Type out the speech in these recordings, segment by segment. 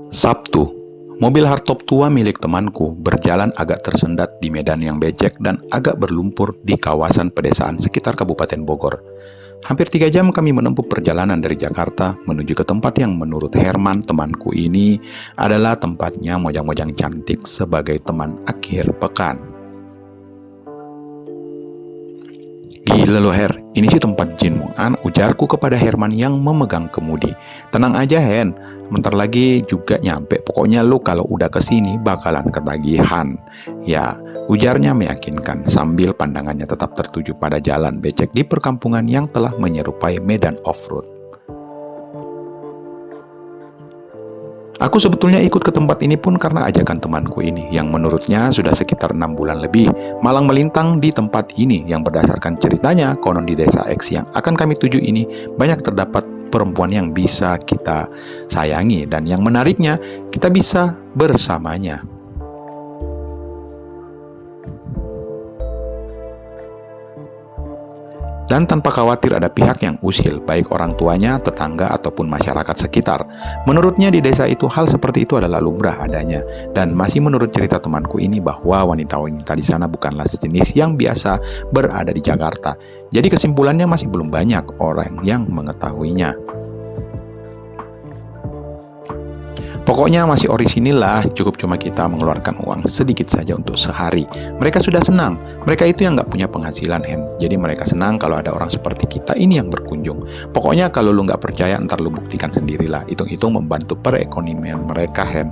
Sabtu, mobil hardtop tua milik temanku berjalan agak tersendat di medan yang becek dan agak berlumpur di kawasan pedesaan sekitar Kabupaten Bogor. Hampir 3 jam kami menempuh perjalanan dari Jakarta menuju ke tempat yang menurut Herman temanku ini adalah tempatnya mojang-mojang cantik sebagai teman akhir pekan. Gila lo Her, ini sih tempat jin Muan, ujarku kepada Herman yang memegang kemudi. Tenang aja Hen, bentar lagi juga nyampe. Pokoknya lo kalau udah kesini bakalan ketagihan. Ya, ujarnya meyakinkan sambil pandangannya tetap tertuju pada jalan becek di perkampungan yang telah menyerupai medan off-road. Aku sebetulnya ikut ke tempat ini pun karena ajakan temanku ini yang menurutnya sudah sekitar 6 bulan lebih malang melintang di tempat ini yang berdasarkan ceritanya konon di desa X yang akan kami tuju ini banyak terdapat perempuan yang bisa kita sayangi dan yang menariknya kita bisa bersamanya. Dan tanpa khawatir ada pihak yang usil, baik orang tuanya, tetangga, ataupun masyarakat sekitar. Menurutnya di desa itu hal seperti itu adalah lumrah adanya. Dan masih menurut cerita temanku ini bahwa wanita-wanita di sana bukanlah sejenis yang biasa berada di Jakarta. Jadi kesimpulannya masih belum banyak orang yang mengetahuinya. Pokoknya masih orisinil lah, cukup cuma kita mengeluarkan uang sedikit saja untuk sehari. Mereka sudah senang, mereka itu yang nggak punya penghasilan Hen. Jadi mereka senang kalau ada orang seperti kita ini yang berkunjung. Pokoknya kalau lu nggak percaya ntar lu buktikan sendirilah, hitung-hitung membantu perekonomian mereka Hen.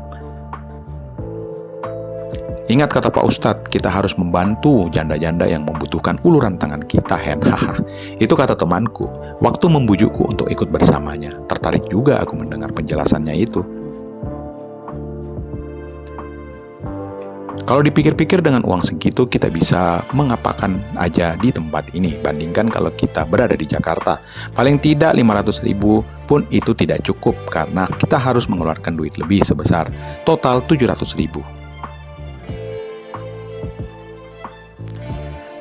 Ingat kata Pak Ustadz, kita harus membantu janda-janda yang membutuhkan uluran tangan kita Hen. Haha. Itu kata temanku, waktu membujukku untuk ikut bersamanya. Tertarik juga aku mendengar penjelasannya itu. Kalau dipikir-pikir dengan uang segitu kita bisa mengapakan aja di tempat ini. Bandingkan kalau kita berada di Jakarta. Paling tidak 500.000 pun itu tidak cukup karena kita harus mengeluarkan duit lebih sebesar total 700.000.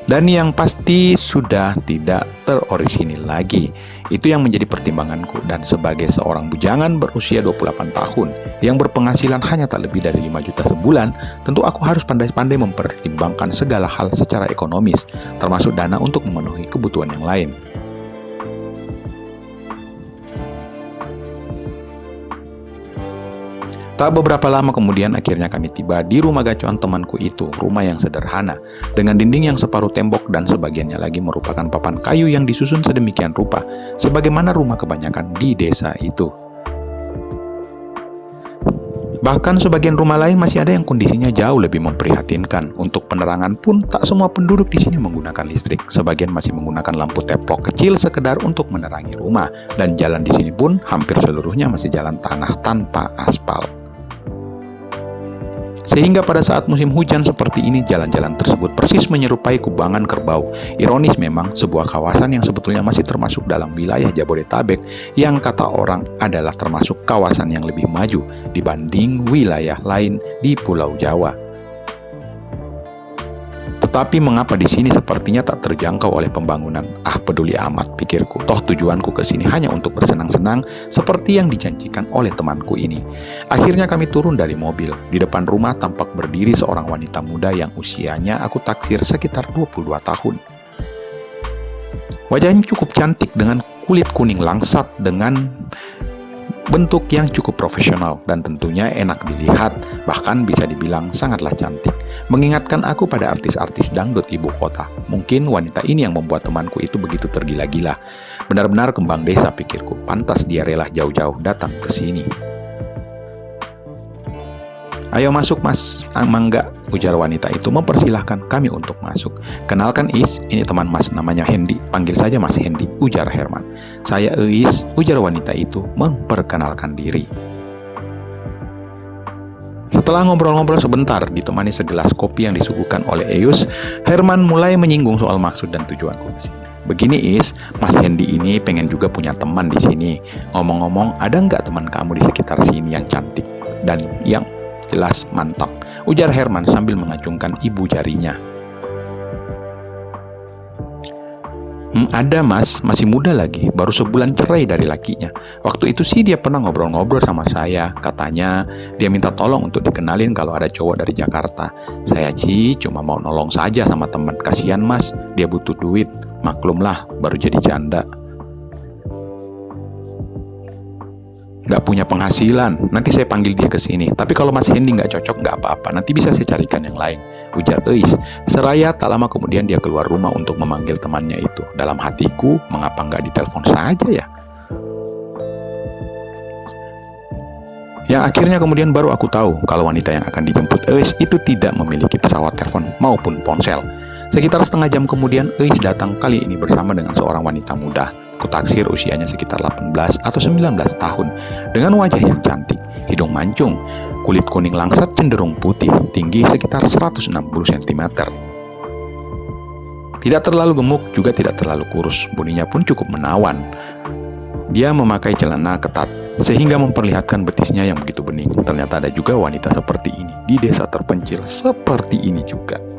Dan yang pasti sudah tidak terorisinil lagi. Itu yang menjadi pertimbanganku. Dan sebagai seorang bujangan berusia 28 tahun yang berpenghasilan hanya tak lebih dari 5 juta sebulan, tentu aku harus pandai-pandai mempertimbangkan segala hal secara ekonomis, termasuk dana untuk memenuhi kebutuhan yang lain. Tak beberapa lama kemudian akhirnya kami tiba di rumah gacoan temanku itu, rumah yang sederhana, dengan dinding yang separuh tembok dan sebagiannya lagi merupakan papan kayu yang disusun sedemikian rupa, sebagaimana rumah kebanyakan di desa itu. Bahkan sebagian rumah lain masih ada yang kondisinya jauh lebih memprihatinkan. Untuk penerangan pun tak semua penduduk di sini menggunakan listrik. Sebagian masih menggunakan lampu teplok kecil sekedar untuk menerangi rumah. Dan jalan di sini pun hampir seluruhnya masih jalan tanah tanpa aspal. Sehingga pada saat musim hujan seperti ini jalan-jalan tersebut persis menyerupai kubangan kerbau. Ironis memang sebuah kawasan yang sebetulnya masih termasuk dalam wilayah Jabodetabek yang kata orang adalah termasuk kawasan yang lebih maju dibanding wilayah lain di Pulau Jawa. Tetapi mengapa di sini sepertinya tak terjangkau oleh pembangunan? Ah, peduli amat pikirku. Toh tujuanku ke sini hanya untuk bersenang-senang seperti yang dijanjikan oleh temanku ini. Akhirnya kami turun dari mobil. Di depan rumah tampak berdiri seorang wanita muda yang usianya aku taksir sekitar 22 tahun. Wajahnya cukup cantik dengan kulit kuning langsat dengan bentuk yang cukup profesional dan tentunya enak dilihat, bahkan bisa dibilang sangatlah cantik. Mengingatkan aku pada artis-artis dangdut ibu kota. Mungkin wanita ini yang membuat temanku itu begitu tergila-gila. Benar-benar kembang desa pikirku, pantas dia rela jauh-jauh datang ke sini. Ayo masuk mas, mangga, ujar wanita itu mempersilahkan kami untuk masuk. Kenalkan Is, ini teman mas namanya Hendy, panggil saja mas Hendy, ujar Herman. Saya Is, ujar wanita itu memperkenalkan diri. Setelah ngobrol-ngobrol sebentar ditemani segelas kopi yang disuguhkan oleh Eus, Herman mulai menyinggung soal maksud dan tujuanku ke sini. Begini Is, Mas Hendy ini pengen juga punya teman di sini. Ngomong-ngomong, ada nggak teman kamu di sekitar sini yang cantik dan yang jelas mantap, ujar Herman sambil mengacungkan ibu jarinya. Ada mas, masih muda lagi, baru sebulan cerai dari lakinya. Waktu itu sih dia pernah ngobrol-ngobrol sama saya. Katanya dia minta tolong untuk dikenalin kalau ada cowok dari Jakarta. Saya sih cuma mau nolong saja sama teman. Kasihan mas, dia butuh duit. Maklumlah, baru jadi janda. Nggak punya penghasilan, nanti saya panggil dia ke sini. Tapi kalau Mas Hendy nggak cocok, nggak apa-apa, nanti bisa saya carikan yang lain, ujar Eis. Seraya tak lama kemudian dia keluar rumah untuk memanggil temannya itu. Dalam hatiku, mengapa nggak ditelepon saja ya? Yang akhirnya kemudian baru aku tahu kalau wanita yang akan dijemput Eis itu tidak memiliki pesawat telepon maupun ponsel. Sekitar setengah jam kemudian Eis datang, kali ini bersama dengan seorang wanita muda. Kutaksir usianya sekitar 18 atau 19 tahun, dengan wajah yang cantik, hidung mancung, kulit kuning langsat cenderung putih, tinggi sekitar 160 cm. Tidak terlalu gemuk, juga tidak terlalu kurus, bodinya pun cukup menawan. Dia memakai celana ketat, sehingga memperlihatkan betisnya yang begitu bening. Ternyata ada juga wanita seperti ini di desa terpencil seperti ini juga.